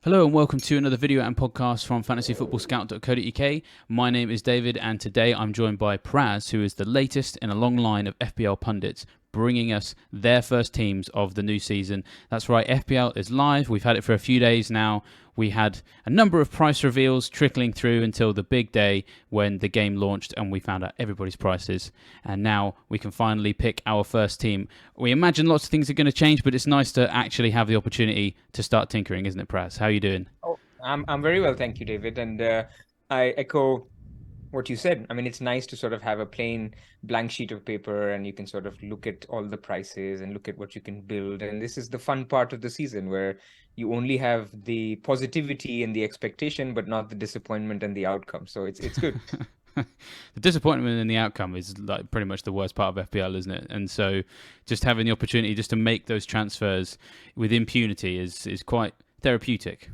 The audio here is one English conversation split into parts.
Hello and welcome to another video and podcast from fantasyfootballscout.co.uk. My name is David and today I'm joined by Pras, who is the latest in a long line of FPL pundits, bringing us their first teams of the new season. That's right, FPL is live. We've had it for a few days now. We had a number of price reveals trickling through until the big day when the game launched and we found out everybody's prices. And now we can finally pick our first team. We imagine lots of things are going to change, but it's nice to actually have the opportunity to start tinkering, isn't it, Pras? How are you doing? Oh, I'm very well, thank you, David. And I echo what you said. I mean, it's nice to sort of have a plain blank sheet of paper and you can sort of look at all the prices and look at what you can build. And this is the fun part of the season where you only have the positivity and the expectation, but not the disappointment and the outcome. So it's good. The disappointment in the outcome is like pretty much the worst part of FPL, isn't it? And so just having the opportunity just to make those transfers with impunity is quite therapeutic.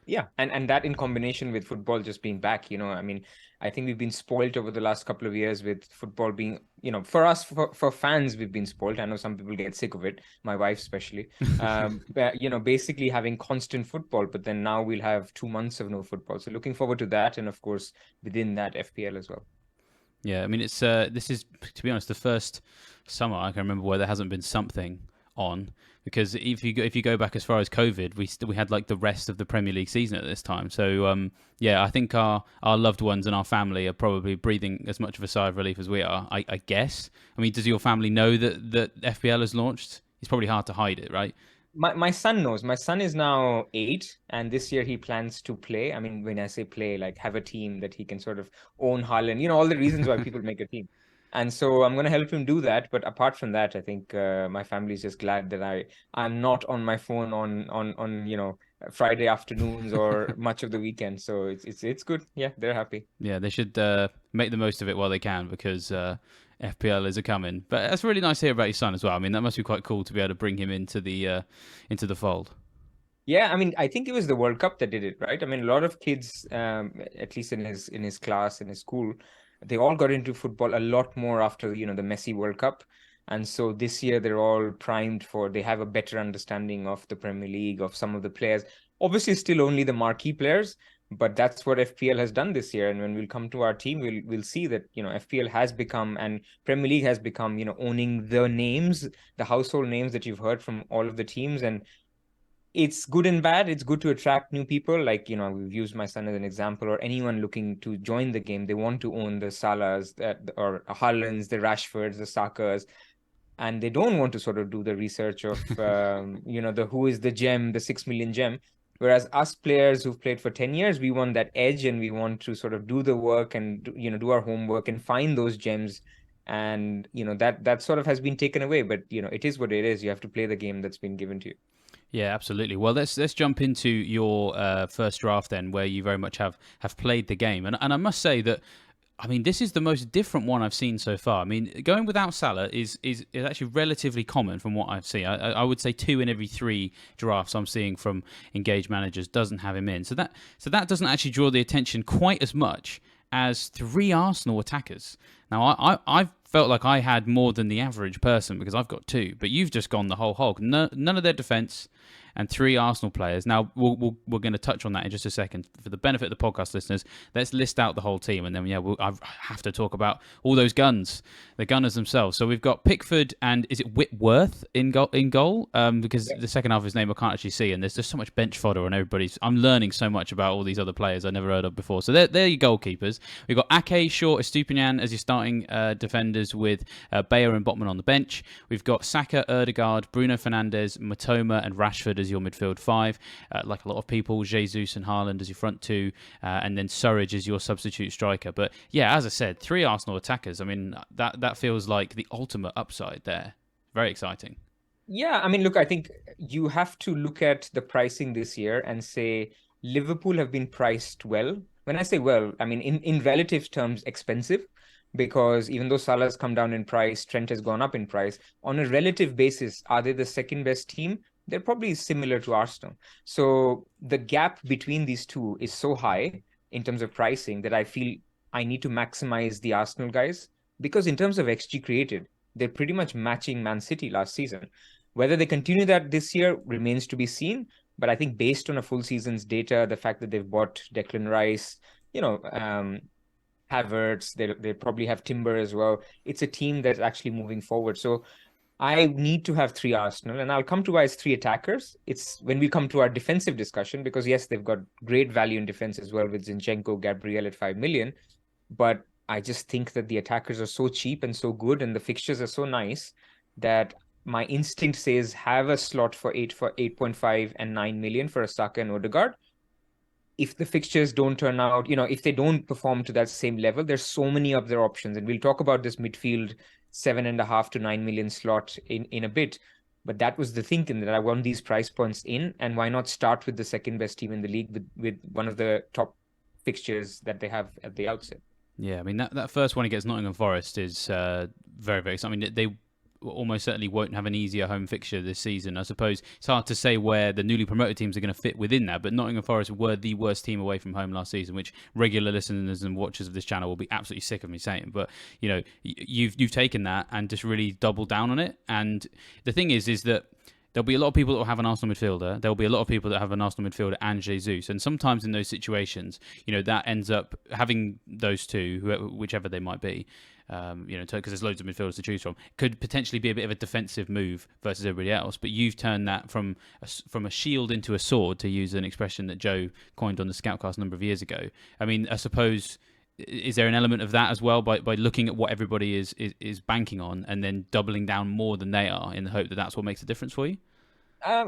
Yeah, and that in combination with football just being back, I mean, I think we've been spoiled over the last couple of years with football being, for us, for fans, we've been spoiled. I know some people get sick of it, my wife especially. But, basically having constant football, but then now we'll have 2 months of no football. So looking forward to that, and of course, within that, FPL as well. Yeah, I mean, it's this is, to be honest, the first summer I can remember where there hasn't been something on. Because if you go back as far as COVID, we had like the rest of the Premier League season at this time. So yeah, I think our loved ones and our family are probably breathing as much of a sigh of relief as we are. I guess. I mean, does your family know that FPL has launched? It's probably hard to hide it, right? My son knows. My son is now 8, and this year he plans to play. I mean, when I say play, like have a team that he can sort of own Haaland, all the reasons why people make a team. And so I'm going to help him do that. But apart from that, I think my family is just glad that I'm not on my phone on Friday afternoons or much of the weekend. So it's good. Yeah, they're happy. Yeah, they should make the most of it while they can because FPL is a coming. But that's really nice to hear about your son as well. I mean, that must be quite cool to be able to bring him into the fold. Yeah, I mean, I think it was the World Cup that did it, right? I mean, a lot of kids, at least in his class, in his school, they all got into football a lot more after, the Messi World Cup. And so this year they're all primed they have a better understanding of the Premier League, of some of the players. Obviously, still only the marquee players, but that's what FPL has done this year. And when we'll come to our team, we'll see that, FPL has become and Premier League has become, owning the names, the household names that you've heard from all of the teams. And it's good and bad. It's good to attract new people. Like, we've used my son as an example, or anyone looking to join the game. They want to own the Salahs or Haalands, the Rashfords, the Sakas, and they don't want to sort of do the research of, the who is the gem, the 6 million gem. Whereas us players who've played for 10 years, we want that edge and we want to sort of do the work and, do our homework and find those gems. And, that sort of has been taken away. But, it is what it is. You have to play the game that's been given to you. Yeah, absolutely. Well, let's jump into your first draft then, where you very much have played the game, and I must say that. I mean, this is the most different one I've seen so far. I mean, going without Salah is actually relatively common from what I've seen. I would say 2 in every 3 drafts I'm seeing from engaged managers doesn't have him in. So that doesn't actually draw the attention quite as much as 3 Arsenal attackers. Now, I've felt like I had more than the average person because I've got 2, but you've just gone the whole hog. None of their defence and 3 Arsenal players. Now, we're going to touch on that in just a second. For the benefit of the podcast listeners, let's list out the whole team, and then I have to talk about all those guns, the gunners themselves. So we've got Pickford and is it Whitworth in goal? Because the second half of his name I can't actually see, and there's just so much bench fodder on everybody's. I'm learning so much about all these other players I never heard of before. So they're your goalkeepers. We've got Ake, Shaw, Estupinian as your starting defenders with Bayer and Botman on the bench. We've got Saka, Erdegaard, Bruno Fernandes, Matoma, and Rashford as your midfield 5. Like a lot of people, Jesus and Haaland as your front 2, and then Surridge as your substitute striker. But yeah, as I said, 3 Arsenal attackers. I mean, that feels like the ultimate upside there. Very exciting. Yeah, I mean, look, I think you have to look at the pricing this year and say Liverpool have been priced well. When I say well, I mean in relative terms expensive, because even though Salah's come down in price, Trent has gone up in price. On a relative basis, are they the second best team? They're probably similar to Arsenal. So the gap between these two is so high in terms of pricing that I feel I need to maximize the Arsenal guys, because in terms of XG created, they're pretty much matching Man City last season. Whether they continue that this year remains to be seen. But I think based on a full season's data, the fact that they've bought Declan Rice, Havertz, they probably have Timber as well. It's a team that's actually moving forward. So I need to have three Arsenal, and I'll come to why it's three attackers. It's when we come to our defensive discussion, because yes, they've got great value in defense as well with Zinchenko, Gabriel at 5 million. But I just think that the attackers are so cheap and so good, and the fixtures are so nice that my instinct says have a slot for 8.5 and 9 million for a Saka and Odegaard. If the fixtures don't turn out, if they don't perform to that same level, there's so many other options. And we'll talk about this midfield 7.5 to 9 million slot in a bit. But that was the thinking, that I want these price points in, and why not start with the second best team in the league with one of the top fixtures that they have at the outset. Yeah, I mean that first one against Nottingham Forest is very, very exciting. I mean, they almost certainly won't have an easier home fixture this season. I suppose it's hard to say where the newly promoted teams are going to fit within that, but Nottingham Forest were the worst team away from home last season, which regular listeners and watchers of this channel will be absolutely sick of me saying. But you've taken that and just really doubled down on it. And the thing is that there'll be a lot of people that will have an Arsenal midfielder. There'll be a lot of people that have an Arsenal midfielder and Jesus. And sometimes in those situations, that ends up having those two, whichever they might be, because there's loads of midfielders to choose from, could potentially be a bit of a defensive move versus everybody else. But you've turned that from a shield into a sword, to use an expression that Joe coined on the Scoutcast a number of years ago. I mean, I suppose, is there an element of that as well, by looking at what everybody is banking on and then doubling down more than they are in the hope that that's what makes a difference for you?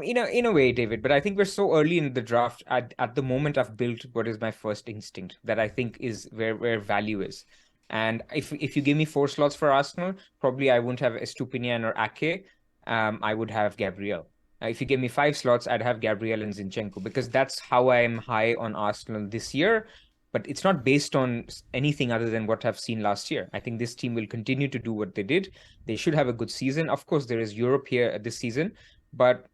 In a way, David, but I think we're so early in the draft. At the moment, I've built what is my first instinct, that I think is where value is. And if you give me 4 slots for Arsenal, probably I wouldn't have Estupinian or Ake. I would have Gabriel. If you give me 5 slots, I'd have Gabriel and Zinchenko, because that's how I'm high on Arsenal this year. But it's not based on anything other than what I've seen last year. I think this team will continue to do what they did. They should have a good season. Of course, there is Europe here this season, but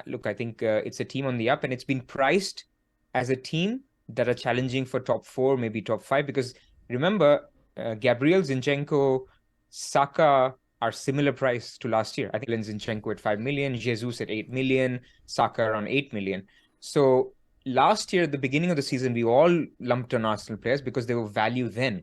look, I think it's a team on the up, and it's been priced as a team that are challenging for top 4, maybe top 5. Because remember, Gabriel, Zinchenko, Saka are similar price to last year. I think Zinchenko at 5 million, Jesus at 8 million, Saka around 8 million. So last year, at the beginning of the season, we all lumped on Arsenal players because they were value then.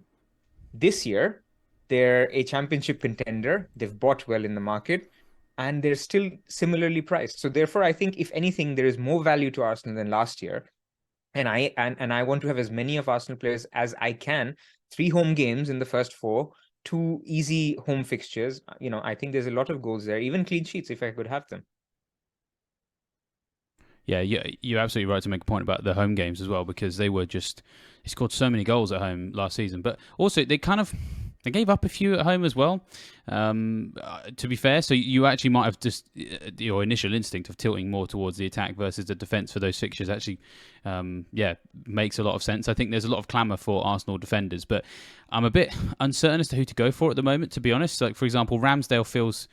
This year, they're a championship contender. They've bought well in the market, and they're still similarly priced. So therefore, I think if anything, there is more value to Arsenal than last year. And I want to have as many of Arsenal players as I can. 3 home games in the first 4, 2 easy home fixtures. I think there's a lot of goals there, even clean sheets if I could have them. Yeah, you're absolutely right to make a point about the home games as well, because they scored so many goals at home last season. But also, they gave up a few at home as well, to be fair. So you actually might have just, your initial instinct of tilting more towards the attack versus the defence for those fixtures actually, makes a lot of sense. I think there's a lot of clamour for Arsenal defenders, but I'm a bit uncertain as to who to go for at the moment, to be honest. Like, for example, Ramsdale feels...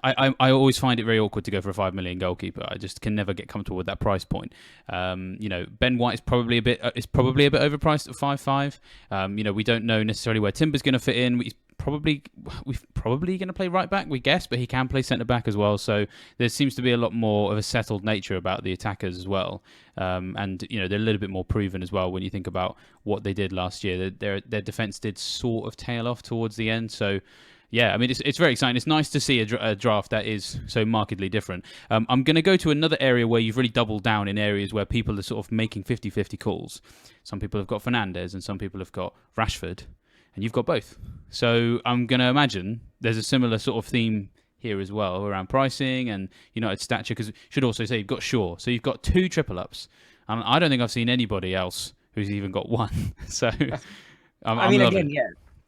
I always find it very awkward to go for a 5 million goalkeeper. I just can never get comfortable with that price point. Ben White is probably a bit overpriced at 5.5. We don't know necessarily where Timber's going to fit in. We're probably going to play right back, we guess, but he can play centre back as well. So there seems to be a lot more of a settled nature about the attackers as well. And they're a little bit more proven as well when you think about what they did last year. Their defence did sort of tail off towards the end. So yeah, I mean, it's very exciting. It's nice to see a draft that is so markedly different. I'm going to go to another area where you've really doubled down in areas where people are sort of making 50-50 calls. Some people have got Fernandes and some people have got Rashford, and you've got both. So I'm going to imagine there's a similar sort of theme here as well around pricing and United stature, because should also say you've got Shaw. So you've got 2 triple ups. And I don't think I've seen anybody else who's even got 1. So I'm loving it. Yeah.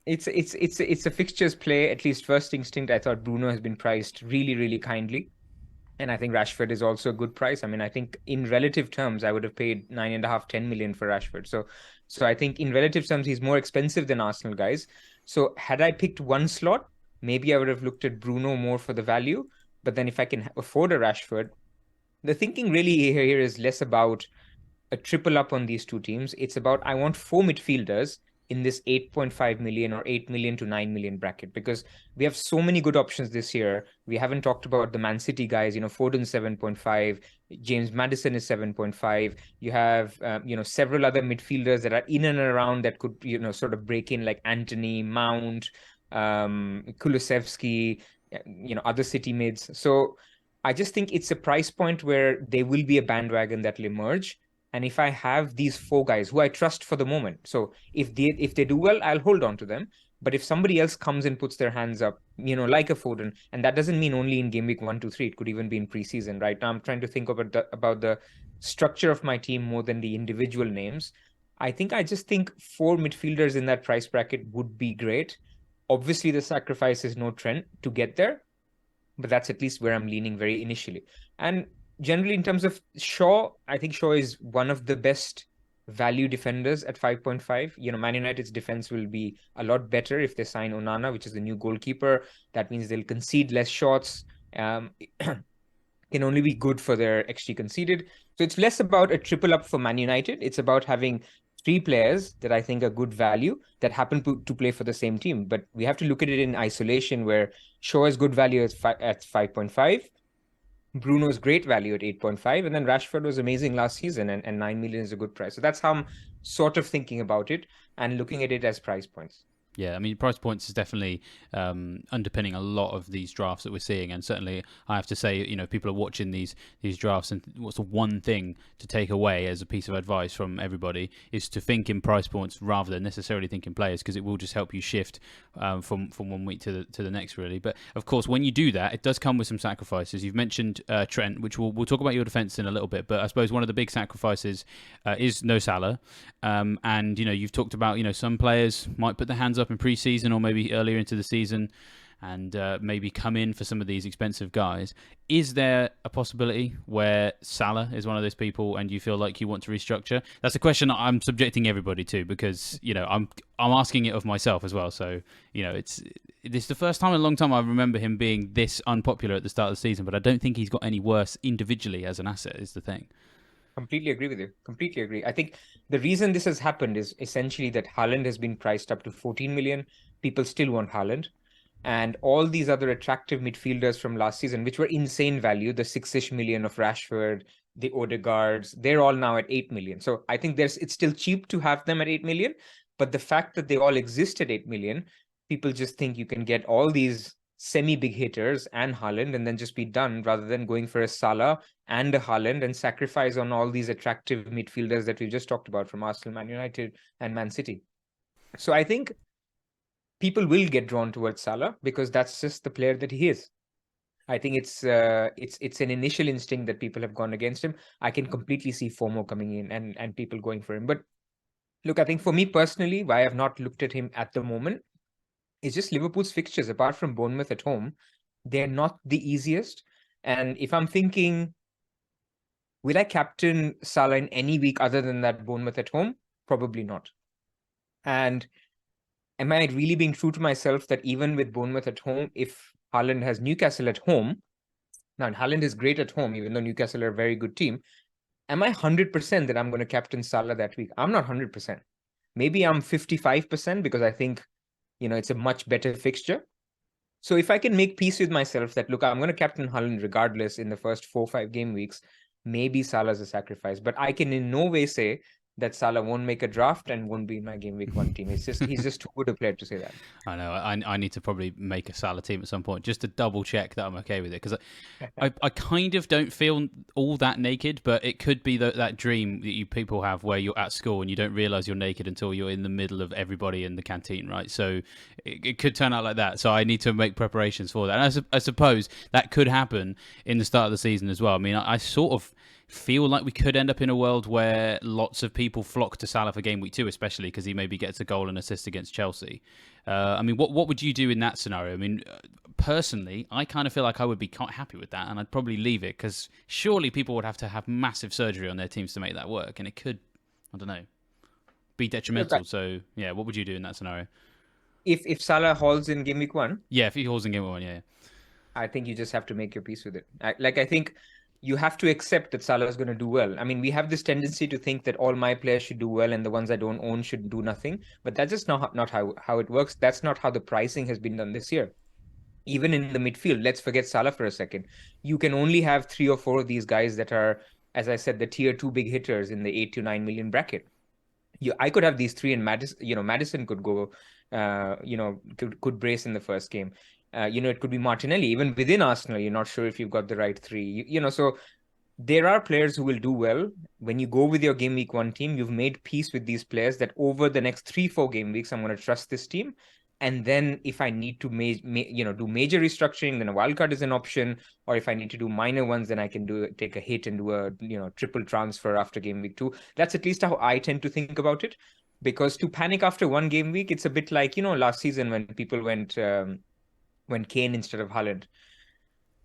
It's a fixtures play. At least first instinct, I thought Bruno has been priced really, really kindly. And I think Rashford is also a good price. I mean, I think in relative terms, I would have paid 9.5, 10 million for Rashford. So I think in relative terms, he's more expensive than Arsenal guys. So had I picked one slot, maybe I would have looked at Bruno more for the value. But then if I can afford a Rashford, the thinking really here is less about a triple up on these 2 teams. It's about, I want 4 midfielders in this 8.5 million or 8 million to 9 million bracket, because we have so many good options this year. We haven't talked about the Man City guys, Foden 7.5, James Maddison is 7.5. You have, several other midfielders that are in and around that could, sort of break in, like Anthony, Mount, Kulusevski, other City mids. So I just think it's a price point where there will be a bandwagon that will emerge. And if I have these four guys who I trust for the moment, so if they do well, I'll hold on to them. But if somebody else comes and puts their hands up, like a Foden, and that doesn't mean only in game week 1, 2, 3, it could even be in preseason. Right now, I'm trying to think about the structure of my team more than the individual names. I just think four midfielders in that price bracket would be great. Obviously, the sacrifice is no trend to get there, but that's at least where I'm leaning very initially. And generally, in terms of Shaw, I think Shaw is one of the best value defenders at 5.5. Man United's defense will be a lot better if they sign Onana, which is the new goalkeeper. That means they'll concede less shots. Can only be good for their XG conceded. So it's less about a triple up for Man United. It's about having three players that I think are good value that happen to play for the same team. But we have to look at it in isolation, where Shaw is good value at 5.5. Bruno's great value at 8.5. And then Rashford was amazing last season, and 9 million is a good price. So that's how I'm sort of thinking about it and looking at it as price points. Yeah, I mean, price points is definitely underpinning a lot of these drafts that we're seeing, and certainly I have to say, people are watching these drafts, and what's the one thing to take away as a piece of advice from everybody is to think in price points rather than necessarily think in players, because it will just help you shift from 1 week to the next, really. But of course, when you do that, it does come with some sacrifices. You've mentioned Trent, which we'll talk about your defense in a little bit, but I suppose one of the big sacrifices is no Salah, and you've talked about some players might put their hands up in pre-season or maybe earlier into the season and maybe come in for some of these expensive guys. Is there a possibility where Salah is one of those people and you feel like you want to restructure? That's a question I'm subjecting everybody to, because I'm asking it of myself as well. So it's the first time in a long time I remember him being this unpopular at the start of the season, but I don't think he's got any worse individually as an asset, is the thing. Completely agree with you. Completely agree. I think the reason this has happened is essentially that Haaland has been priced up to 14 million. People still want Haaland. And all these other attractive midfielders from last season, which were insane value, the 6-ish million of Rashford, the Odegaards, they're all now at 8 million. So I think it's still cheap to have them at 8 million. But the fact that they all exist at 8 million, people just think you can get all these semi-big hitters and Haaland and then just be done, rather than going for a Salah and a Haaland and sacrifice on all these attractive midfielders that we just talked about from Arsenal, Man United, and Man City. So I think people will get drawn towards Salah because that's just the player that he is. I think it's an initial instinct that people have gone against him. I can completely see FOMO coming in and people going for him. But look, I think for me personally, why I've not looked at him at the moment, it's just Liverpool's fixtures, apart from Bournemouth at home, they're not the easiest. And if I'm thinking, will I captain Salah in any week other than that Bournemouth at home? Probably not. And am I really being true to myself that even with Bournemouth at home, if Haaland has Newcastle at home, now Haaland is great at home, even though Newcastle are a very good team, am I 100% that I'm going to captain Salah that week? I'm not 100%. Maybe I'm 55% because I think it's a much better fixture. So if I can make peace with myself that, look, I'm going to captain Haaland regardless in the first 4-5 game weeks, maybe Salah's a sacrifice. But I can in no way say that Salah won't make a draft and won't be in my game week 1 team. He's just too good a player to say that. I know. I need to probably make a Salah team at some point just to double check that I'm okay with it, because I kind of don't feel all that naked, but it could be that dream that you people have where you're at school and you don't realize you're naked until you're in the middle of everybody in the canteen, right? So it could turn out like that. So I need to make preparations for that. And I suppose that could happen in the start of the season as well. I mean, I sort of feel like we could end up in a world where lots of people flock to Salah for game week 2, especially because he maybe gets a goal and assist against Chelsea. I mean, what would you do in that scenario? I mean, personally, I kind of feel like I would be quite happy with that, and I'd probably leave it, because surely people would have to have massive surgery on their teams to make that work, and it could, I don't know, be detrimental. Look, So, yeah, what would you do in that scenario? if Salah hauls in game week 1, Yeah, if he holds in game 1, yeah. I think you just have to make your peace with it. I think you have to accept that Salah is going to do well. I mean, we have this tendency to think that all my players should do well and the ones I don't own should do nothing. But that's just not how it works. That's not how the pricing has been done this year. Even in the midfield, let's forget Salah for a second. You can only have 3 or 4 of these guys that are, as I said, the tier 2 big hitters in the 8 to 9 million bracket. I could have these three, and Madison could go, could brace in the first game. It could be Martinelli. Even within Arsenal, you're not sure if you've got the right three. So there are players who will do well. When you go with your game week 1 team, you've made peace with these players that over the next 3-4 game weeks, I'm going to trust this team. And then if I need to do major restructuring, then a wildcard is an option. Or if I need to do minor ones, then I can take a hit and do a triple transfer after game week 2. That's at least how I tend to think about it. Because to panic after 1 game week, it's a bit like last season when people went Kane instead of Haaland.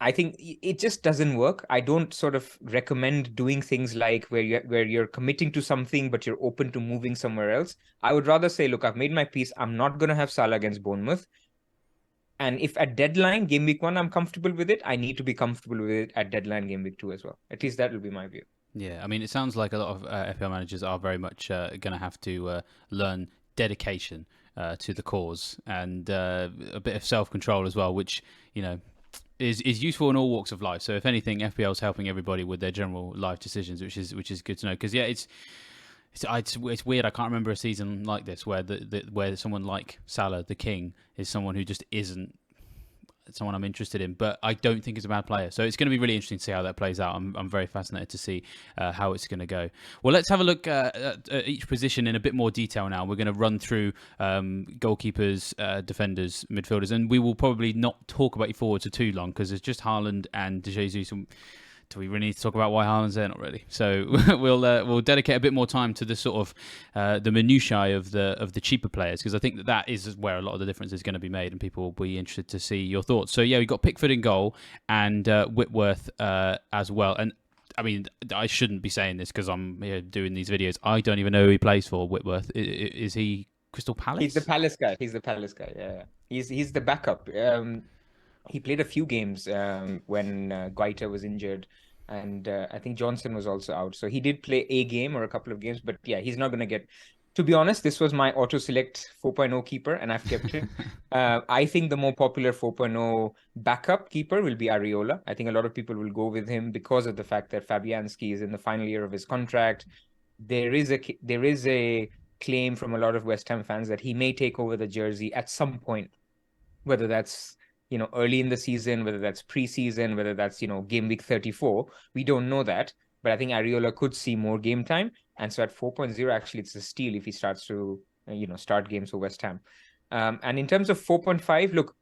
I think it just doesn't work. I don't sort of recommend doing things like where you're committing to something, but you're open to moving somewhere else. I would rather say, look, I've made my peace. I'm not going to have Salah against Bournemouth. And if at deadline, game week 1, I'm comfortable with it, I need to be comfortable with it at deadline, game week 2 as well. At least that will be my view. Yeah, I mean, it sounds like a lot of FPL managers are very much going to have to learn dedication to the cause and a bit of self-control as well, which, is useful in all walks of life. So if anything, FPL is helping everybody with their general life decisions, which is good to know. Because it's weird. I can't remember a season like this where where someone like Salah, the king, is someone who just isn't someone I'm interested in, but I don't think he's a bad player. So it's going to be really interesting to see how that plays out. I'm very fascinated to see how it's going to go. Well, let's have a look at each position in a bit more detail now. We're going to run through goalkeepers, defenders, midfielders, and we will probably not talk about your forwards for too long because it's just Haaland and De Jesus. Do we really need to talk about why Haaland's there? Not really. So we'll dedicate a bit more time to the sort of the minutiae of the cheaper players, because I think that is where a lot of the difference is going to be made, and people will be interested to see your thoughts. So yeah, we've got Pickford in goal and Whitworth as well. And I mean, I shouldn't be saying this because I'm here doing these videos. I don't even know who he plays for. Whitworth, is he Crystal Palace? He's the Palace guy. Yeah. He's the backup. He played a few games when Guaita was injured, and I think Johnson was also out. So he did play a game or a couple of games, but yeah, he's not going to get. To be honest, this was my auto-select 4.0 keeper, and I've kept it. I think the more popular 4.0 backup keeper will be Areola. I think a lot of people will go with him because of the fact that Fabianski is in the final year of his contract. There is a claim from a lot of West Ham fans that he may take over the jersey at some point, whether that's early in the season, whether that's preseason, whether that's game week 34. We don't know that, but I think Areola could see more game time, and so at 4.0, actually it's a steal if he starts to start games for West Ham. And in terms of 4.5, look,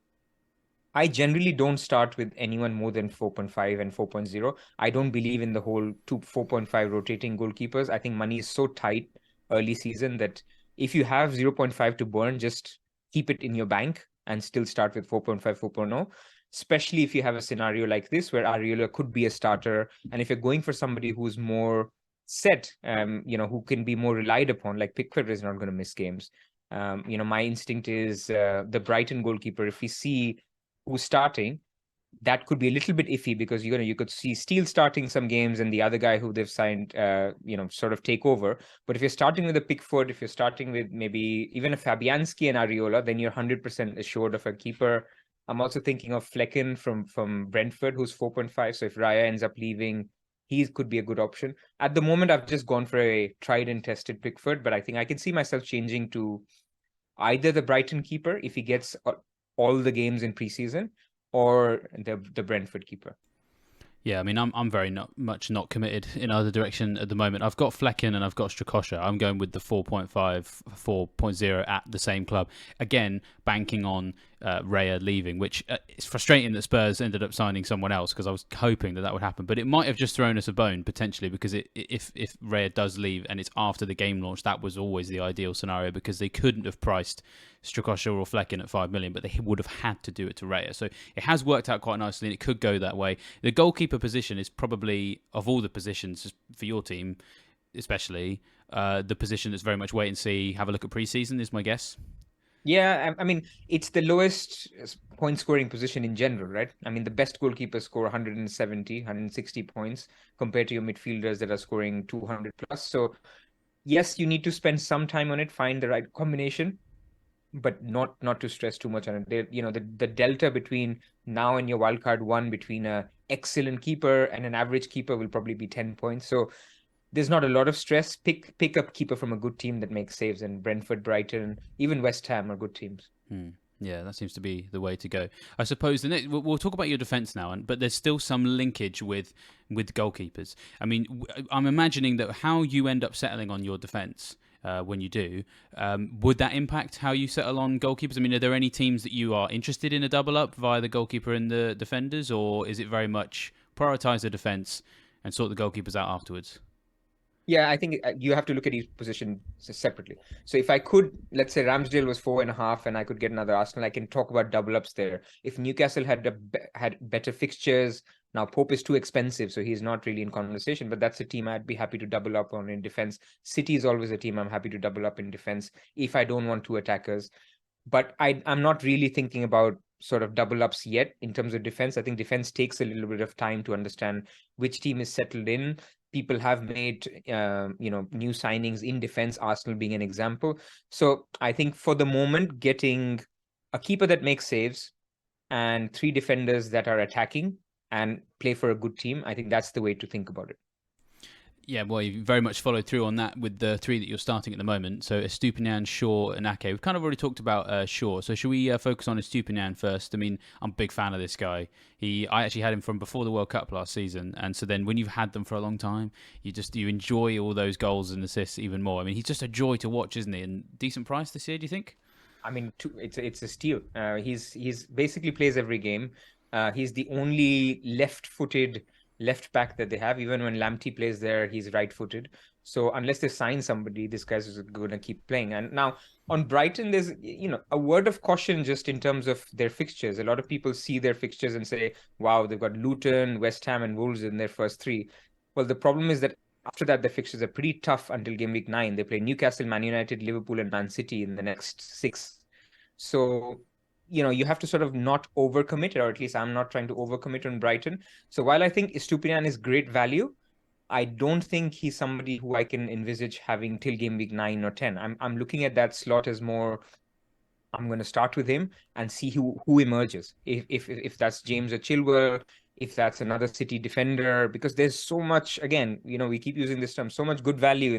I generally don't start with anyone more than 4.5 and 4.0. I don't believe in the whole 4.5 rotating goalkeepers. I think money is so tight early season that if you have 0.5 to burn, just keep it in your bank and still start with 4.5, 4.0, especially if you have a scenario like this where Areola could be a starter. And if you're going for somebody who's more set, who can be more relied upon, like Pickford is not going to miss games. My instinct is the Brighton goalkeeper, if we see who's starting, that could be a little bit iffy because you could see Steele starting some games and the other guy who they've signed, sort of take over. But if you're starting with a Pickford, if you're starting with maybe even a Fabianski and Areola, then you're 100% assured of a keeper. I'm also thinking of Flecken from Brentford, who's 4.5. So if Raya ends up leaving, he could be a good option. At the moment, I've just gone for a tried and tested Pickford, but I think I can see myself changing to either the Brighton keeper if he gets all the games in preseason, or the Brentford keeper. Yeah, I mean, I'm very much not committed in either direction at the moment. I've got Flecken and I've got Strakosha. I'm going with the 4.5, 4.0 at the same club. Again, banking on Raya leaving, which it's frustrating that Spurs ended up signing someone else because I was hoping that would happen. But it might have just thrown us a bone, potentially, because if Raya does leave and it's after the game launch, that was always the ideal scenario because they couldn't have priced Strakosha or Flecken at 5 million, but they would have had to do it to Raya. So it has worked out quite nicely and it could go that way. The goalkeeper position is probably, of all the positions for your team, especially, the position that's very much wait and see, have a look at preseason is my guess. Yeah, I mean, it's the lowest point scoring position in general, right? I mean, the best goalkeepers score 170, 160 points compared to your midfielders that are scoring 200 plus. So yes, you need to spend some time on it, find the right combination, but not to stress too much on it. The delta between now and your wildcard one between a excellent keeper and an average keeper will probably be 10 points. So there's not a lot of stress. Pick up keeper from a good team that makes saves, and Brentford, Brighton, even West Ham are good teams. Yeah, that seems to be the way to go. I suppose we'll talk about your defence now, but there's still some linkage with goalkeepers. I mean, I'm imagining that how you end up settling on your defence when you do, would that impact how you settle on goalkeepers? I mean, are there any teams that you are interested in a double up via the goalkeeper and the defenders, or is it very much prioritise the defence and sort the goalkeepers out afterwards? Yeah, I think you have to look at each position separately. So if I could, let's say Ramsdale was 4.5, and I could get another Arsenal, I can talk about double ups there. If Newcastle had better fixtures, now Pope is too expensive, so he's not really in conversation. But that's a team I'd be happy to double up on in defense. City is always a team I'm happy to double up in defense if I don't want two attackers. But I'm not really thinking about sort of double ups yet in terms of defense. I think defense takes a little bit of time to understand which team is settled in. People have made new signings in defense, Arsenal being an example. So I think for the moment, getting a keeper that makes saves and three defenders that are attacking and play for a good team, I think that's the way to think about it. Yeah, well, you very much followed through on that with the three that you're starting at the moment. So Estupinian, Shaw, and Ake. We've kind of already talked about Shaw. So should we focus on Estupinian first? I mean, I'm a big fan of this guy. I actually had him from before the World Cup last season, and so then when you've had them for a long time, you enjoy all those goals and assists even more. I mean, he's just a joy to watch, isn't he? And decent price this year, do you think? I mean, it's a steal. He's basically plays every game. He's the only left-footed left back that they have. Even when Lamptey plays there, he's right-footed. So unless they sign somebody, this guy's going to keep playing. And now on Brighton, there's a word of caution just in terms of their fixtures. A lot of people see their fixtures and say, "Wow, they've got Luton, West Ham, and Wolves in their first three." Well, the problem is that after that, the fixtures are pretty tough until game week 9. They play Newcastle, Man United, Liverpool, and Man City in the next 6. So, you have to sort of not overcommit, or at least I'm not trying to overcommit on Brighton. So while I think Estupiñán is great value, I don't think he's somebody who I can envisage having till game week 9 or 10. I'm looking at that slot as more, I'm going to start with him and see who emerges. If that's James or Chilwell, if that's another City defender, because there's so much. Again, we keep using this term, so much good value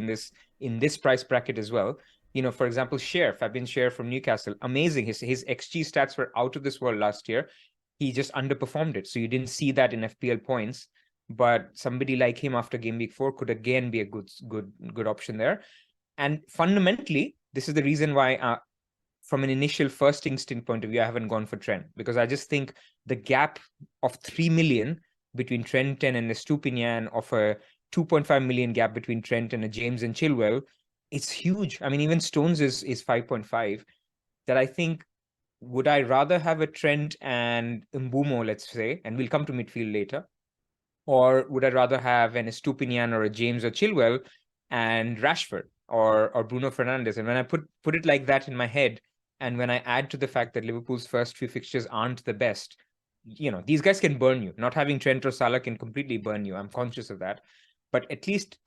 in this price bracket as well. For example, Fabian Schär from Newcastle, amazing. His XG stats were out of this world last year. He just underperformed it, so you didn't see that in FPL points. But somebody like him after game week 4 could again be a good option there. And fundamentally, this is the reason why, from an initial first instinct point of view, I haven't gone for Trent, because I just think the gap of 3 million between Trent and Estupiñán, of a 2.5 million gap between Trent and a James and Chilwell, it's huge. I mean, even Stones is 5.5. That I think, would I rather have a Trent and Mbumo, let's say, and we'll come to midfield later, or would I rather have an Estupiñán or a James or Chilwell and Rashford or Bruno Fernandes? And when I put it like that in my head, and when I add to the fact that Liverpool's first few fixtures aren't the best, these guys can burn you. Not having Trent or Salah can completely burn you. I'm conscious of that. But at least,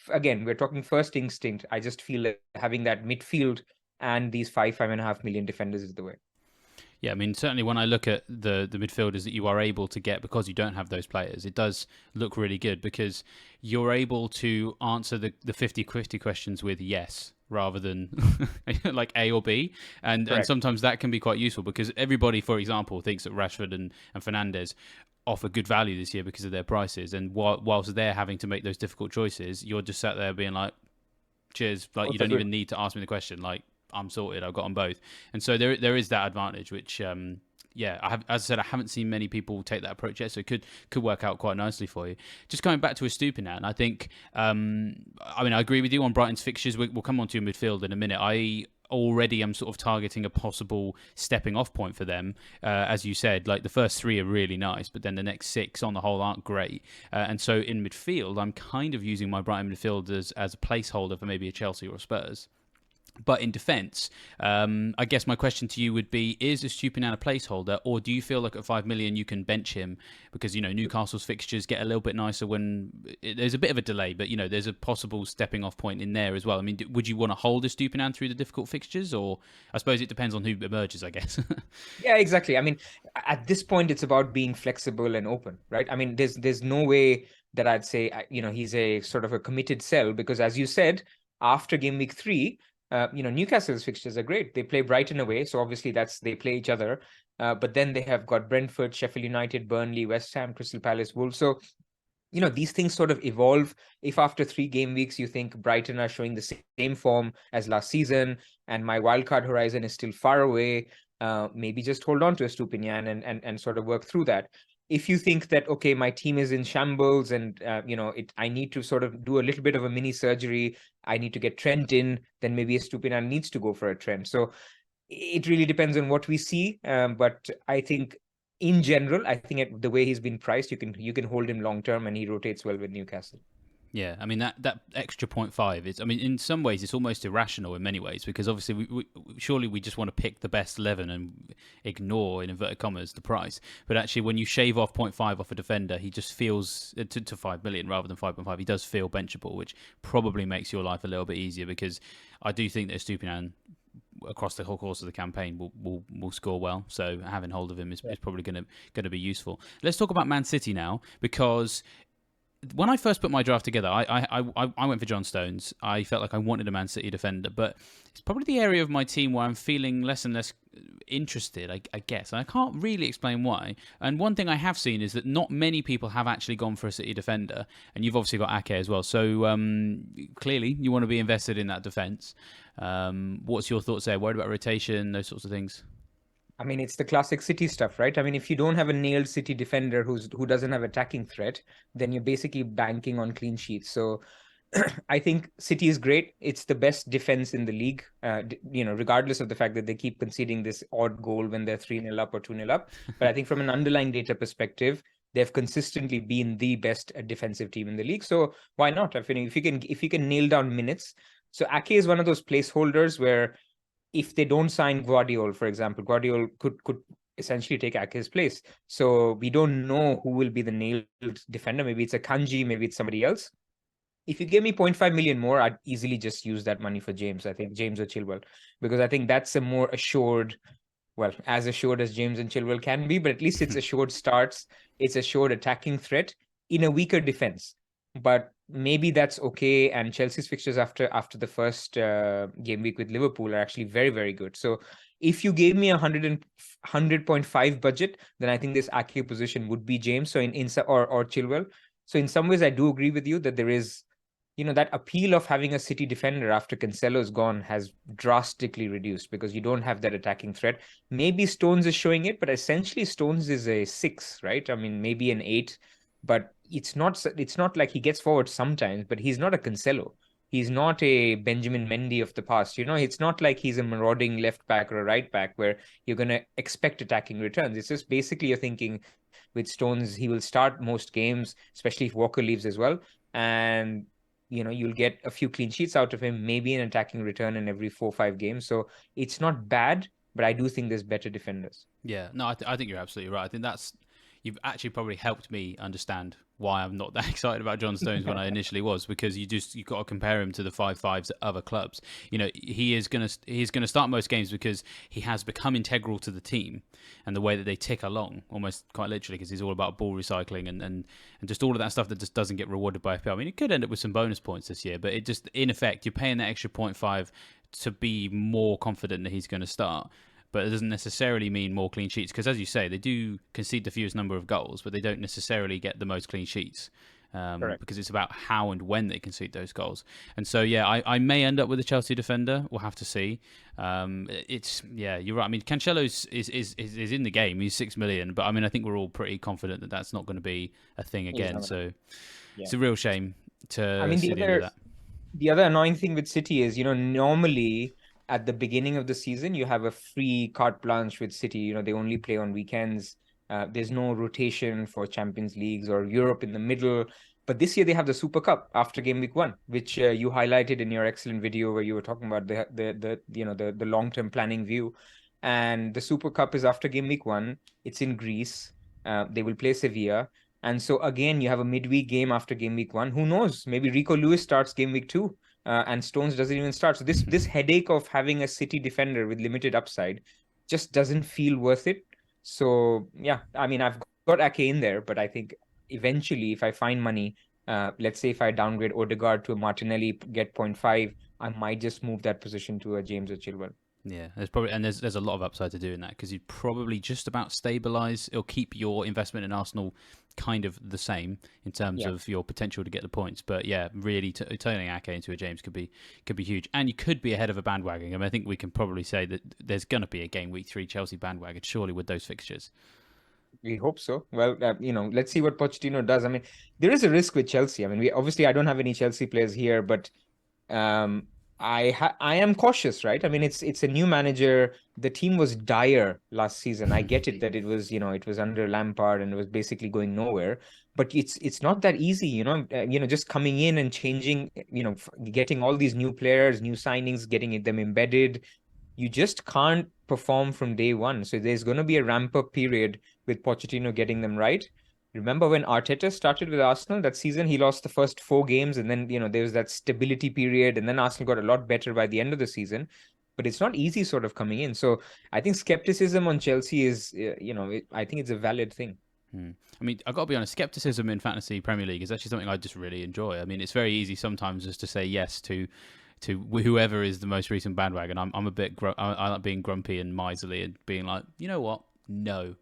again, we're talking first instinct. I just feel like having that midfield and these 5.5 million defenders is the way. Yeah, I mean, certainly when I look at the midfielders that you are able to get because you don't have those players, it does look really good because you're able to answer the 50-50 questions with yes rather than like A or B. And sometimes that can be quite useful because everybody, for example, thinks that Rashford and Fernandes offer good value this year because of their prices. And whilst they're having to make those difficult choices, you're just sat there being like, cheers, like you don't even need to ask me the question. Like, I'm sorted. I've got them both, and so there is that advantage. Which, as I said, I haven't seen many people take that approach yet, so it could work out quite nicely for you. Just coming back to Estupiñán, I think, I agree with you on Brighton's fixtures. We'll come on to midfield in a minute. I already am sort of targeting a possible stepping off point for them. As you said, like the first 3 are really nice, but then the next 6 on the whole aren't great. And so in midfield, I'm kind of using my Brighton midfield as a placeholder for maybe a Chelsea or a Spurs. But in defence, I guess my question to you would be: is Estupiñán a placeholder, or do you feel like at 5 million you can bench him because Newcastle's fixtures get a little bit nicer when there's a bit of a delay, but there's a possible stepping off point in there as well. I mean, would you want to hold Estupiñán through the difficult fixtures, or I suppose it depends on who emerges, I guess. Yeah, exactly. I mean, at this point, it's about being flexible and open, right? I mean, there's no way that I'd say, he's a sort of a committed sell because, as you said, after game week 3, Newcastle's fixtures are great. They play Brighton away, so obviously they play each other. But then they have got Brentford, Sheffield United, Burnley, West Ham, Crystal Palace, Wolves. So these things sort of evolve. If after 3 game weeks you think Brighton are showing the same form as last season and my wildcard horizon is still far away, maybe just hold on to Estupiñán and sort of work through that. If you think that, okay, my team is in shambles and, I need to sort of do a little bit of a mini surgery, I need to get Trent in, then maybe Estupiñán needs to go for a Trent. So it really depends on what we see. But I think in general, I think the way he's been priced, you can hold him long term, and he rotates well with Newcastle. Yeah, I mean that extra 0.5 is. I mean, in some ways, it's almost irrational in many ways because obviously, we surely we just want to pick the best 11 and ignore, in inverted commas, the price. But actually, when you shave off 0.5 off a defender, he just feels to 5 million rather than 5.5. He does feel benchable, which probably makes your life a little bit easier because I do think that Estupiñán across the whole course of the campaign will score well. So having hold of him is probably going to be useful. Let's talk about Man City now because when I first put my draft together, I went for John Stones. I felt like I wanted a Man City defender, but it's probably the area of my team where I'm feeling less and less interested, I guess. And I can't really explain why. And one thing I have seen is that not many people have actually gone for a City defender, and you've obviously got Ake as well. So clearly, you want to be invested in that defence. What's your thoughts there? Worried about rotation, those sorts of things? I mean, it's the classic City stuff, right? I mean, if you don't have a nailed City defender who doesn't have attacking threat, then you're basically banking on clean sheets. So I think City is great. It's the best defense in the league, regardless of the fact that they keep conceding this odd goal when they're 3-0 up or 2-0 up. But I think from an underlying data perspective, they've consistently been the best defensive team in the league. So why not? I mean, if you can nail down minutes. So Ake is one of those placeholders where if they don't sign Guardiola, for example, Guardiola could essentially take Ake's place. So we don't know who will be the nailed defender. Maybe it's a Kanji, maybe it's somebody else. If you give me 0.5 million more, I'd easily just use that money for James. I think James or Chilwell, because I think that's a more assured, well, as assured as James and Chilwell can be, but at least it's assured starts, it's assured attacking threat in a weaker defense. But maybe that's okay. And Chelsea's fixtures after the first game week with Liverpool are actually very, very good. So if you gave me 100.5 budget, then I think this Ake position would be James. So or Chilwell. So in some ways, I do agree with you that there is, that appeal of having a City defender after Cancelo's gone has drastically reduced because you don't have that attacking threat. Maybe Stones is showing it, but essentially Stones is a 6, right? I mean, maybe an 8, but it's not like he gets forward sometimes, but he's not a Cancelo. He's not a Benjamin Mendy of the past. It's not like he's a marauding left back or a right back where you're going to expect attacking returns. It's just basically you're thinking with Stones, he will start most games, especially if Walker leaves as well. And you'll get a few clean sheets out of him, maybe an attacking return in every 4 or 5 games. So it's not bad, but I do think there's better defenders. Yeah, no, I think you're absolutely right. I think you've actually probably helped me understand why I'm not that excited about John Stones when I initially was, because you've got to compare him to the 5.5s at other clubs. He's gonna start most games because he has become integral to the team and the way that they tick along, almost quite literally, because he's all about ball recycling and just all of that stuff that just doesn't get rewarded by FPL. I mean, it could end up with some bonus points this year, but it just, in effect, you're paying that extra 0.5 to be more confident that he's going to start. But it doesn't necessarily mean more clean sheets because, as you say, they do concede the fewest number of goals, but they don't necessarily get the most clean sheets because it's about how and when they concede those goals. And so, yeah, I may end up with a Chelsea defender. We'll have to see. You're right. I mean, Cancelo is in the game. He's 6 million, but I mean, I think we're all pretty confident that that's not going to be a thing again. So it's a real shame to see the end of that. The other annoying thing with City is, normally at the beginning of the season, you have a free carte blanche with City. They only play on weekends. There's no rotation for Champions Leagues or Europe in the middle. But this year they have the Super Cup after game week 1, which you highlighted in your excellent video where you were talking about the long-term planning view. And the Super Cup is after game week 1. It's in Greece. They will play Sevilla. And so again, you have a midweek game after game week 1. Who knows? Maybe Rico Lewis starts game week 2, and Stones doesn't even start. So this headache of having a City defender with limited upside just doesn't feel worth it. So yeah, I mean, I've got Ake in there, but I think eventually, if I find money, let's say if I downgrade Odegaard to a Martinelli, get 0.5, I might just move that position to a James or Chilwell. Yeah, there's a lot of upside to doing that because you'd probably just about stabilize or keep your investment in Arsenal kind of the same in terms of your potential to get the points. But yeah, really turning Ake into a James could be huge, and you could be ahead of a bandwagon. I mean, I think we can probably say that there's going to be a game week 3 Chelsea bandwagon surely with those fixtures. We hope so. Well, let's see what Pochettino does. I mean, there is a risk with Chelsea. I mean, I don't have any Chelsea players here, but um, I am cautious, right? I mean, it's a new manager. The team was dire last season. I get it that it was under Lampard and it was basically going nowhere. But it's not that easy, just coming in and changing, getting all these new players, new signings, getting them embedded. You just can't perform from day one. So there's going to be a ramp up period with Pochettino getting them right. Remember when Arteta started with Arsenal that season, he lost the first 4 games, and then there was that stability period, and then Arsenal got a lot better by the end of the season. But it's not easy sort of coming in. So I think skepticism on Chelsea is, I think it's a valid thing. I mean, I've got to be honest, skepticism in fantasy Premier League is actually something I just really enjoy. I mean, it's very easy sometimes just to say yes to whoever is the most recent bandwagon. I'm a bit I like being grumpy and miserly and being like, you know what? No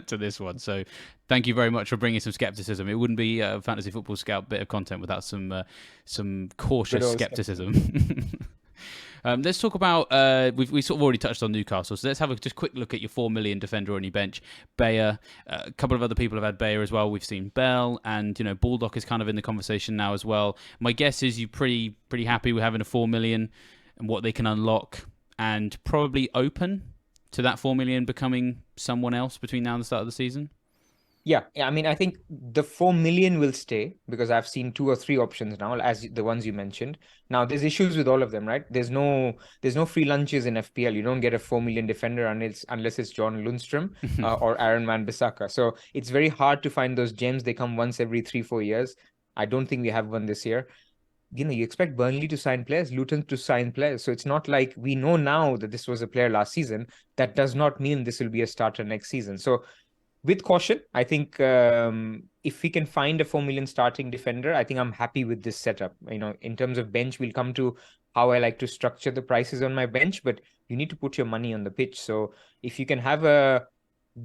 to this one. So thank you very much for bringing some skepticism. It wouldn't be a Fantasy Football Scout bit of content without some cautious skepticism. Let's talk about we sort of already touched on Newcastle, so let's have a just quick look at your 4 million defender on your bench. Bayer, a couple of other people have had Bayer as well. We've seen Bell, and Baldock is kind of in the conversation now as well. My guess is you're pretty happy with having a 4 million and what they can unlock, and probably open to that 4 million becoming someone else between now and the start of the season. Yeah, I mean, I think the 4 million will stay because I've seen 2 or 3 options now, as the ones you mentioned. Now, there's issues with all of them, right? There's no free lunches in FPL. You don't get a 4 million defender unless it's John Lundstrom or Aaron Wan-Bissaka. So it's very hard to find those gems. They come once every 3-4 years. I don't think we have one this year. You expect Burnley to sign players, Luton to sign players. So it's not like we know now that this was a player last season. That does not mean this will be a starter next season. So with caution, I think if we can find a 4 million starting defender, I think I'm happy with this setup. In terms of bench, we'll come to how I like to structure the prices on my bench, but you need to put your money on the pitch. So if you can have a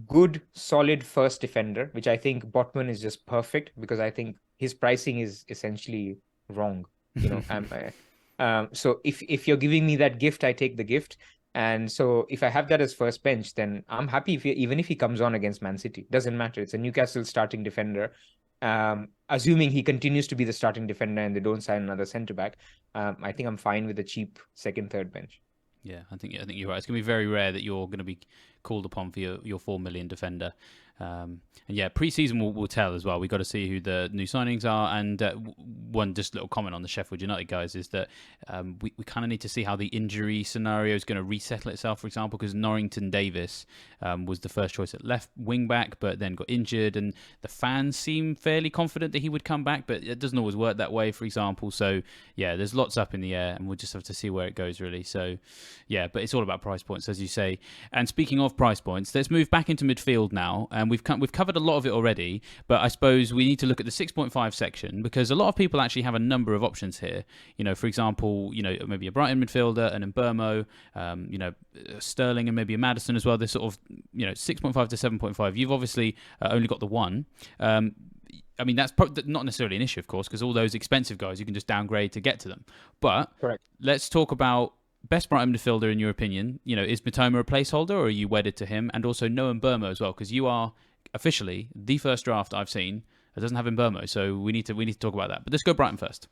good, solid first defender, which I think Botman is just perfect because I think his pricing is essentially wrong. So if you're giving me that gift, I take the gift. And so if I have that as first bench, then I'm happy even if he comes on against Man City. Doesn't matter. It's a Newcastle starting defender. Assuming he continues to be the starting defender and they don't sign another centre-back, I think I'm fine with a cheap second, third bench. Yeah, I think you're right. It's going to be very rare that you're going to be called upon for your 4 million defender. And yeah, pre-season will tell as well. We've got to see who the new signings are. And one just little comment on the Sheffield United guys is that we kind of need to see how the injury scenario is going to resettle itself, for example, because Norrington Davis was the first choice at left wing back, but then got injured. And the fans seem fairly confident that he would come back, but it doesn't always work that way, for example. So yeah, there's lots up in the air, and we'll just have to see where it goes, really. So yeah, but it's all about price points, as you say. And speaking of price points, let's move back into midfield now. And we've covered a lot of it already, but I suppose we need to look at the 6.5 section because a lot of people actually have a number of options here. For example, maybe a Brighton midfielder, an Mbeumo, Sterling, and maybe a Maddison as well. This sort of 6.5 to 7.5. You've obviously only got the one. I mean, that's not necessarily an issue, of course, because all those expensive guys you can just downgrade to get to them. But correct. Let's talk about best Brighton midfielder in your opinion. Is Mitoma a placeholder, or are you wedded to him? And also Noah Mbeumo as well, because you are officially the first draft I've seen that doesn't have Mbeumo. So we need to talk about that. But let's go Brighton first.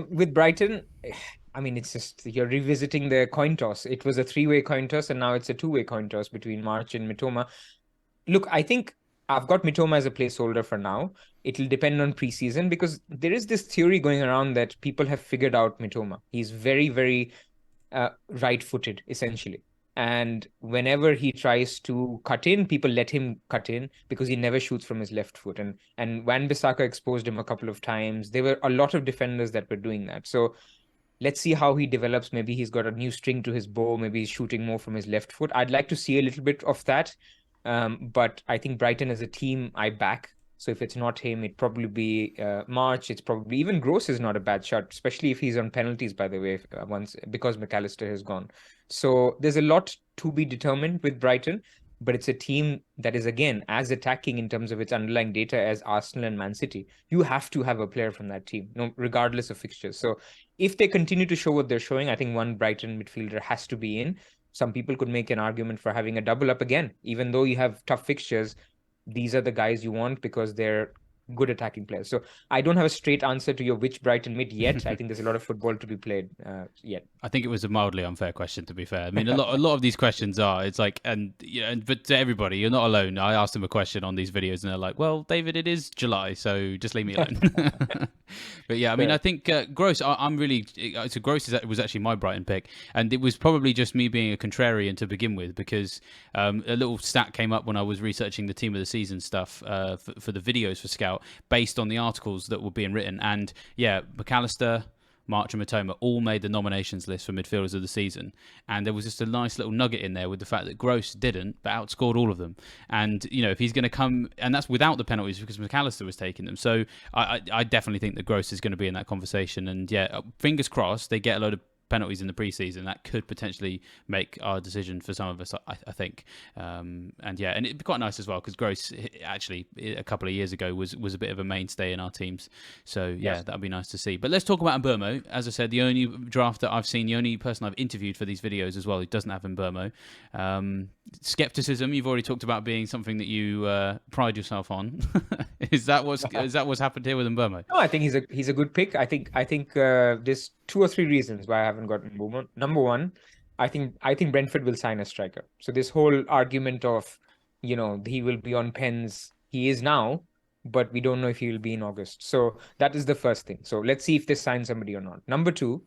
With Brighton, I mean, it's just you're revisiting the coin toss. It was a 3-way coin toss, and now it's a 2-way coin toss between March and Mitoma. Look, I think I've got Mitoma as a placeholder for now. It'll depend on preseason because there is this theory going around that people have figured out Mitoma. He's very, very right-footed, essentially. And whenever he tries to cut in, people let him cut in because he never shoots from his left foot. And Wan-Bissaka exposed him a couple of times. There were a lot of defenders that were doing that. So let's see how he develops. Maybe he's got a new string to his bow. Maybe he's shooting more from his left foot. I'd like to see a little bit of that. But I think Brighton as a team, I back. So if it's not him, it'd probably be March. It's probably even Gross is not a bad shot, especially if he's on penalties, by the way, once because McAllister has gone. So there's a lot to be determined with Brighton, but it's a team that is, again, as attacking in terms of its underlying data as Arsenal and Man City. You have to have a player from that team, regardless of fixtures. So if they continue to show what they're showing, I think one Brighton midfielder has to be in. Some people could make an argument for having a double up again, even though you have tough fixtures. These are the guys you want because they're good attacking players. So I don't have a straight answer to your which Brighton mid yet. I think there's a lot of football to be played yet. I think it was a mildly unfair question, to be fair. I mean, a lot of these questions are. It's like, and yeah, but to everybody, you're not alone. I asked them a question on these videos, and they're like, "Well, David, it is July, so just leave me alone." But yeah, I mean, I think Gross. I'm really so Gross was actually my Brighton pick, and it was probably just me being a contrarian to begin with because a little stat came up when I was researching the team of the season stuff for the videos for Scout based on the articles that were being written, and yeah, McAllister, March and Matoma all made the nominations list for midfielders of the season, and there was just a nice little nugget in there with the fact that Gross didn't, but outscored all of them. And you know, if he's going to come, and that's without the penalties because McAllister was taking them. So I definitely think that Gross is going to be in that conversation. And yeah, fingers crossed they get a load of penalties in the preseason. That could potentially make our decision for some of us, I think. And yeah, and it'd be quite nice as well because Gross actually a couple of years ago was a bit of a mainstay in our teams. So yeah, yes, that'd be nice to see. But let's talk about Mbeumo. As I said, the only draft that I've seen, the only person I've interviewed for these videos as well who doesn't have Mbeumo. Skepticism, you've already talked about being something that you pride yourself on. Is that what's happened here with Mbeumo? No, I think he's a good pick. I think there's 2 or 3 reasons why I haven't gotten Mbeumo. Number one, I think Brentford will sign a striker. So this whole argument of, he will be on pens, he is now, but we don't know if he will be in August. So that is the first thing. So let's see if they sign somebody or not. Number two,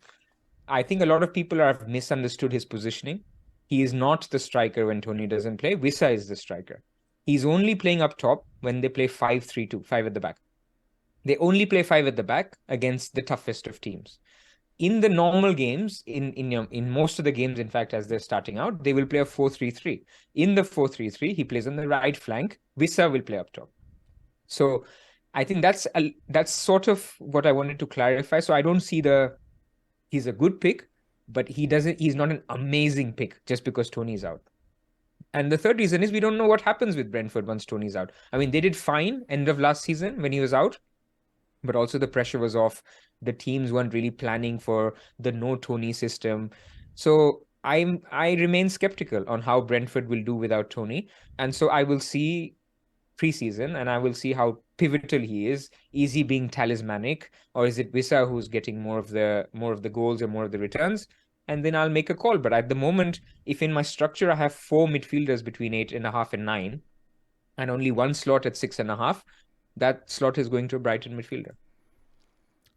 I think a lot of people have misunderstood his positioning. He is not the striker when Tony doesn't play. Wissa is the striker. He's only playing up top when they play 5-3-2, 5 at the back. They only play 5 at the back against the toughest of teams. In the normal games, in most of the games, in fact, as they're starting out, they will play a 4-3-3. In the 4-3-3, he plays on the right flank. Wissa will play up top. So I think that's sort of what I wanted to clarify. So I don't see he's a good pick, but he's not an amazing pick just because Tony's out. And the third reason is we don't know what happens with Brentford once Tony's out. I mean, they did fine end of last season when he was out, but also the pressure was off. The teams weren't really planning for the no Tony system. So I remain skeptical on how Brentford will do without Tony. And so I will see preseason and I will see how pivotal he is. Is he being talismanic, or is it Wissa who's getting more of the goals or more of the returns? And then I'll make a call. But at the moment, if in my structure I have 4 midfielders between 8.5 and 9, and only 1 slot at 6.5, that slot is going to a Brighton midfielder.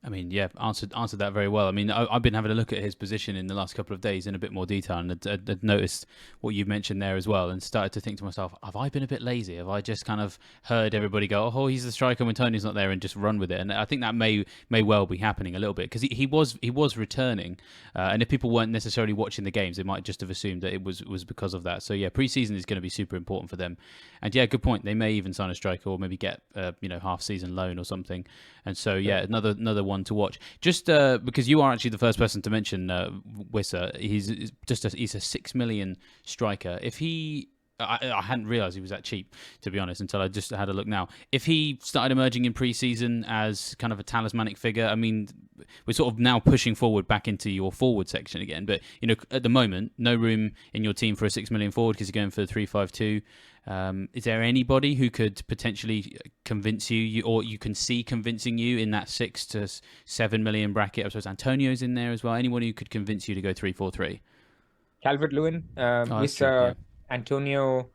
I mean, yeah, answered that very well. I mean, I've been having a look at his position in the last couple of days in a bit more detail, and I'd noticed what you mentioned there as well, and started to think to myself, have I been a bit lazy? Have I just kind of heard everybody go, oh, he's the striker when Tony's not there, and just run with it? And I think that may well be happening a little bit, because he was returning, and if people weren't necessarily watching the games, they might just have assumed that it was because of that. So yeah, pre-season is going to be super important for them, and yeah, good point. They may even sign a striker, or maybe get half-season loan or something. And so yeah, another one to watch. Just because you are actually the first person to mention Wissa, he's a 6 million striker. If I hadn't realised he was that cheap, to be honest, until I just had a look now. If he started emerging in pre-season as kind of a talismanic figure, I mean, we're sort of now pushing forward back into your forward section again. But at the moment, no room in your team for a 6 million forward because you're going for the 3-5-2. Is there anybody who could potentially convince you, or you can see convincing you in that 6 to 7 million bracket? I suppose Antonio's in there as well. Anyone who could convince you to go 3-4-3? Calvert-Lewin, Wissa, Antonio.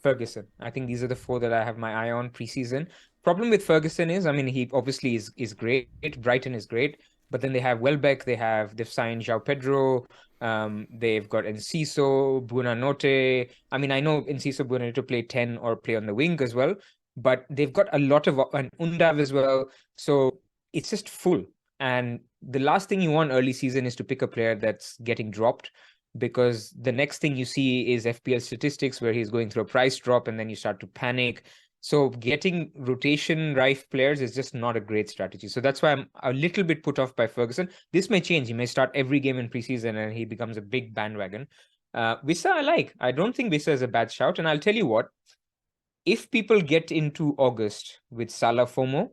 Ferguson. I think these are the four that I have my eye on preseason. Problem with Ferguson is, I mean, he obviously is great. Brighton is great, but then they have Welbeck. They've signed João Pedro. They've got Enciso, Buonanotte. I mean, I know Enciso, Buonanotte play 10 or play on the wing as well, but they've got a lot of and Undav as well. So it's just full. And the last thing you want early season is to pick a player that's getting dropped, because the next thing you see is FPL statistics where he's going through a price drop and then you start to panic. So getting rotation rife players is just not a great strategy. So that's why I'm a little bit put off by Ferguson. This may change. He may start every game in preseason and he becomes a big bandwagon. Visa I like. I don't think Visa is a bad shout. And I'll tell you what, if people get into August with Salah FOMO,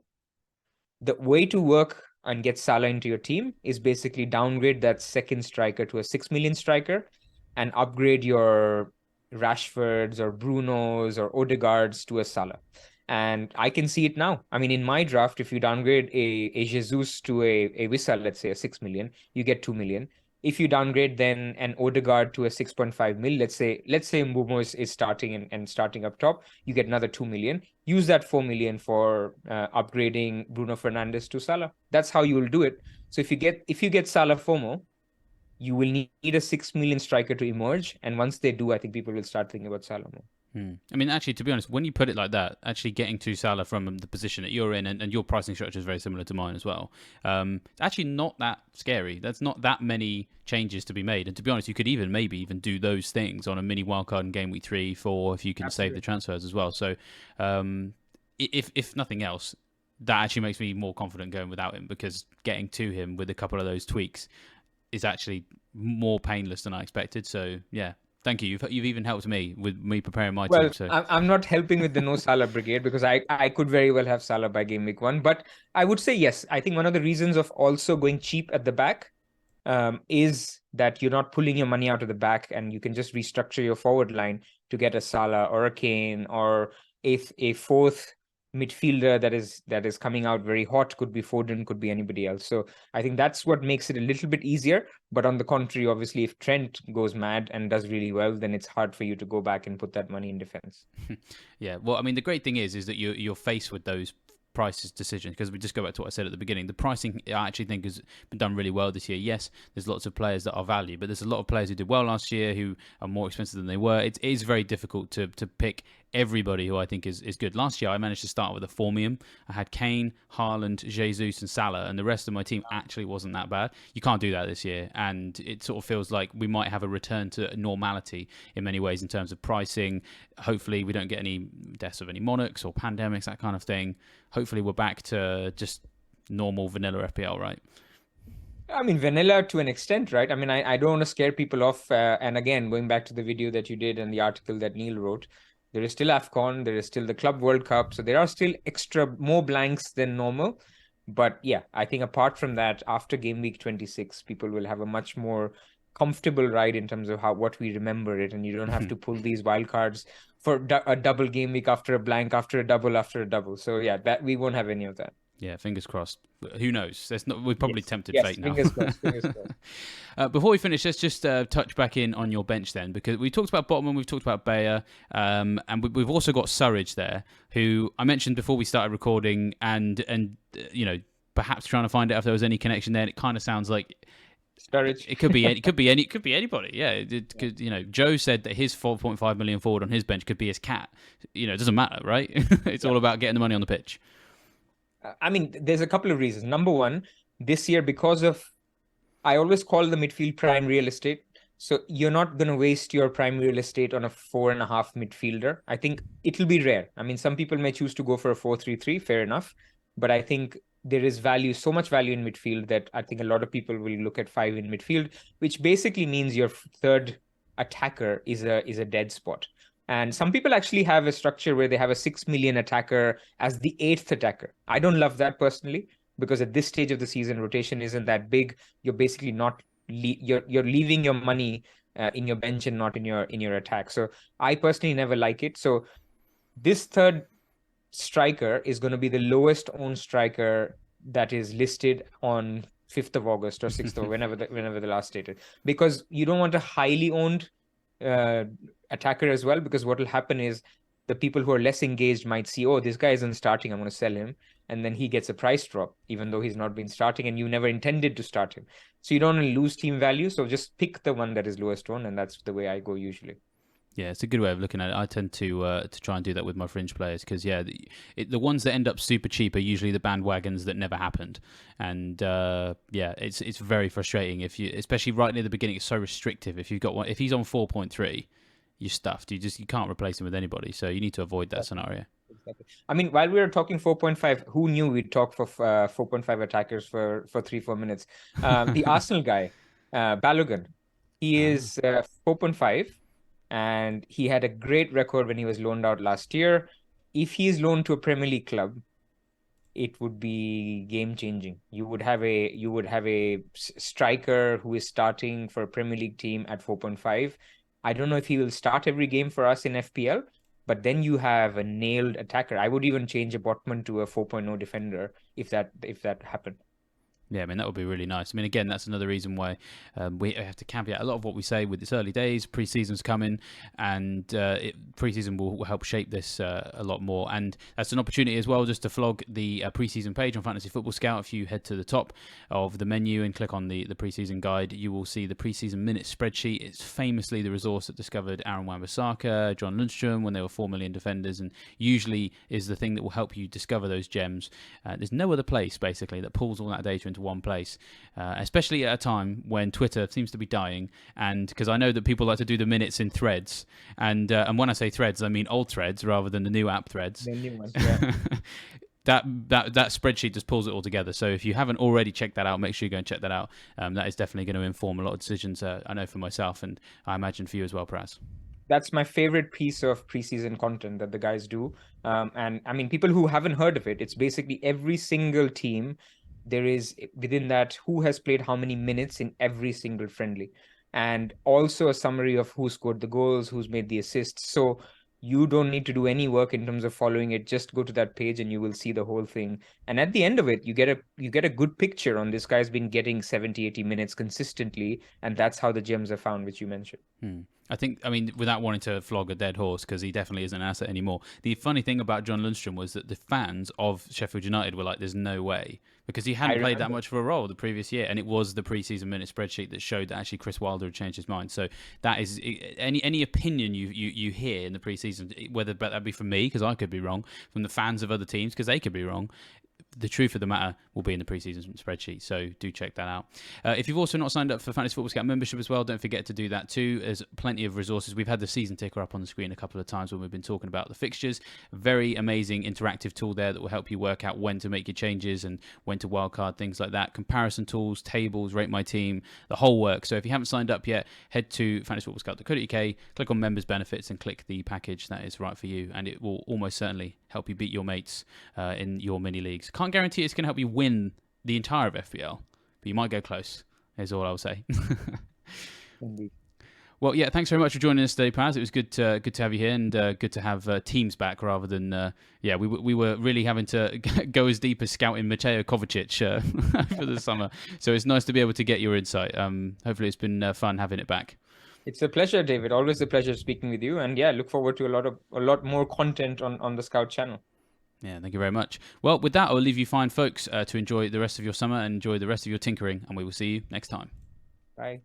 the way to work and get Salah into your team is basically downgrade that second striker to a 6 million striker and upgrade your Rashfords or Brunos or Odegaards to a Salah. And I can see it now. I mean, in my draft, if you downgrade a Jesus to a Wissal, let's say a 6 million, you get 2 million. If you downgrade then an Odegaard to a 6.5 mil, let's say Mbumo is starting and starting up top, you get another 2 million. Use that 4 million for upgrading Bruno Fernandes to Salah. That's how you will do it. So if you get Salah FOMO, you will need a 6 million striker to emerge. And once they do, I think people will start thinking about Salah more. I mean, actually, to be honest, when you put it like that, actually getting to Salah from the position that you're in, and your pricing structure is very similar to mine as well, it's actually not that scary. That's not that many changes to be made. And to be honest, you could maybe even do those things on a mini wildcard in game week 3, 4, if you can save the transfers as well. So if nothing else, that actually makes me more confident going without him, because getting to him with a couple of those tweaks is actually more painless than I expected. So yeah. Thank you. You've even helped me with me preparing my team. So I'm not helping with the no Salah brigade, because I could very well have Salah by game week 1. But I would say yes. I think one of the reasons of also going cheap at the back is that you're not pulling your money out of the back, and you can just restructure your forward line to get a Salah or a Kane or a fourth midfielder that is coming out very hot. Could be Foden, could be anybody else. So I think that's what makes it a little bit easier. But on the contrary, obviously, if Trent goes mad and does really well, then it's hard for you to go back and put that money in defense. Yeah, well, I mean, the great thing is that you're faced with those prices decisions, because we just go back to what I said at the beginning. The pricing, I actually think, has been done really well this year. Yes, there's lots of players that are value, but there's a lot of players who did well last year who are more expensive than they were. It is very difficult to pick everybody who I think is good. Last year, I managed to start with a formium. I had Kane, Haaland, Jesus, and Salah, and the rest of my team actually wasn't that bad. You can't do that this year, and it sort of feels like we might have a return to normality in many ways in terms of pricing. Hopefully, we don't get any deaths of any monarchs or pandemics, that kind of thing. Hopefully, we're back to just normal vanilla FPL, right? I mean, vanilla to an extent, right? I mean, I don't want to scare people off. And again, going back to the video that you did and the article that Neil wrote, there is still AFCON, there is still the Club World Cup. So there are still more blanks than normal. But yeah, I think apart from that, after game week 26, people will have a much more comfortable ride in terms of what we remember it. And you don't have to pull these wild cards for a double game week after a blank, after a double. So yeah, that we won't have any of that. Yeah, fingers crossed. Who knows? We're probably tempted fate now. Fingers crossed. Fingers crossed. Before we finish, let's just touch back in on your bench then, because we talked about Botman, we've talked about Bayer, and we've also got Surridge there, who I mentioned before we started recording, and you know, perhaps trying to find out if there was any connection there. And it kind of sounds like Sturridge. It could be anybody. Yeah, it could. You know, Joe said that his 4.5 million forward on his bench could be his cat. You know, it doesn't matter, right? It's all about getting the money on the pitch. I mean, there's a couple of reasons. Number one, this year, because of, I always call the midfield prime real estate. So you're not going to waste your prime real estate on a 4.5 midfielder. I think it'll be rare. I mean, some people may choose to go for a 4-3-3, fair enough. But I think there is so much value in midfield, that I think a lot of people will look at 5 in midfield, which basically means your third attacker is a dead spot. And some people actually have a structure where they have a 6 million attacker as the 8th attacker. I don't love that personally, because at this stage of the season, rotation isn't that big. You're basically not you're leaving your money in your bench and not in your attack. So I personally never like it. So this third striker is going to be the lowest owned striker that is listed on 5th of August or 6th or whenever the last date is, because you don't want a highly owned uh, attacker as well, because what will happen is the people who are less engaged might see, oh, this guy isn't starting, I'm going to sell him. And then he gets a price drop, even though he's not been starting and you never intended to start him. So you don't want to lose team value. So just pick the one that is lowest owned. And that's the way I go usually. Yeah, it's a good way of looking at it. I tend to try and do that with my fringe players because the ones that end up super cheap are usually the bandwagons that never happened, and yeah, it's very frustrating if you, especially right near the beginning, it's so restrictive. If you've got one, if he's on 4.3, you're stuffed. You can't replace him with anybody, so you need to avoid that scenario. Exactly. I mean, while we were talking 4.5, who knew we'd talk for 4.5 attackers for 3-4 minutes? The Arsenal guy, Balogun, he Ah. is 4.5, and he had a great record when he was loaned out last year. If he's loaned to a Premier League club, it would be game changing. You would have a striker who is starting for a Premier League team at 4.5. I don't know if he will start every game for us in FPL, but then you have a nailed attacker. I would even change a Botman to a 4.0 defender if that happened. Yeah, I mean, that would be really nice. I mean, again, that's another reason why we have to caveat a lot of what we say with its early days. Pre-season's coming, and pre-season will help shape this a lot more. And that's an opportunity as well just to flog the pre-season page on Fantasy Football Scout. If you head to the top of the menu and click on the pre-season guide, you will see the pre-season minutes spreadsheet. It's famously the resource that discovered Aaron Wan-Bissaka, John Lundstrom when they were 4 million defenders, and usually is the thing that will help you discover those gems. There's no other place, basically, that pulls all that data into one place, especially at a time when Twitter seems to be dying. And because I know that people like to do the minutes in threads, and when I say threads, I mean old threads rather than the new app threads. The new one, yeah. That spreadsheet just pulls it all together. So if you haven't already checked that out, make sure you go and check that out. That is definitely going to inform a lot of decisions. I know for myself, and I imagine for you as well, Pras. That's my favorite piece of preseason content that the guys do. And I mean, people who haven't heard of it, it's basically every single team. There is within that who has played how many minutes in every single friendly, and also a summary of who scored the goals, who's made the assists. So you don't need to do any work in terms of following it. Just go to that page and you will see the whole thing. And at the end of it, you get a good picture on this guy's been getting 70, 80 minutes consistently, and that's how the gems are found, which you mentioned. I think, I mean, without wanting to flog a dead horse, because he definitely isn't an asset anymore. The funny thing about John Lundstrom was that the fans of Sheffield United were like, there's no way. Because he hadn't played that much for a role the previous year. And it was the pre-season minute spreadsheet that showed that actually Chris Wilder had changed his mind. So that is, any opinion you hear in the pre-season, whether that be from me, because I could be wrong, from the fans of other teams, because they could be wrong, the truth of the matter will be in the preseason spreadsheet, so do check that out. If you've also not signed up for Fantasy Football Scout membership as well, don't forget to do that too. There's plenty of resources. We've had the season ticker up on the screen a couple of times when we've been talking about the fixtures. Very amazing interactive tool there that will help you work out when to make your changes and when to wildcard, things like that. Comparison tools, tables, rate my team, the whole work. So if you haven't signed up yet, head to fantasyfootballscout.co.uk, click on members benefits and click the package that is right for you, and it will almost certainly help you beat your mates in your mini leagues. Can't guarantee it's going to help you win the entire of FPL, but you might go close, is all I'll say. Indeed. Well, yeah, thanks very much for joining us today, Paz. It was good to have you here, and good to have teams back rather than we were really having to go as deep as scouting Mateo Kovacic for the summer. So it's nice to be able to get your insight. Hopefully it's been fun having it back. It's a pleasure, David. Always a pleasure speaking with you. And yeah, look forward to a lot more content on the Scout channel. Yeah, thank you very much. Well, with that, I'll leave you fine, folks, to enjoy the rest of your summer and enjoy the rest of your tinkering, and we will see you next time. Bye.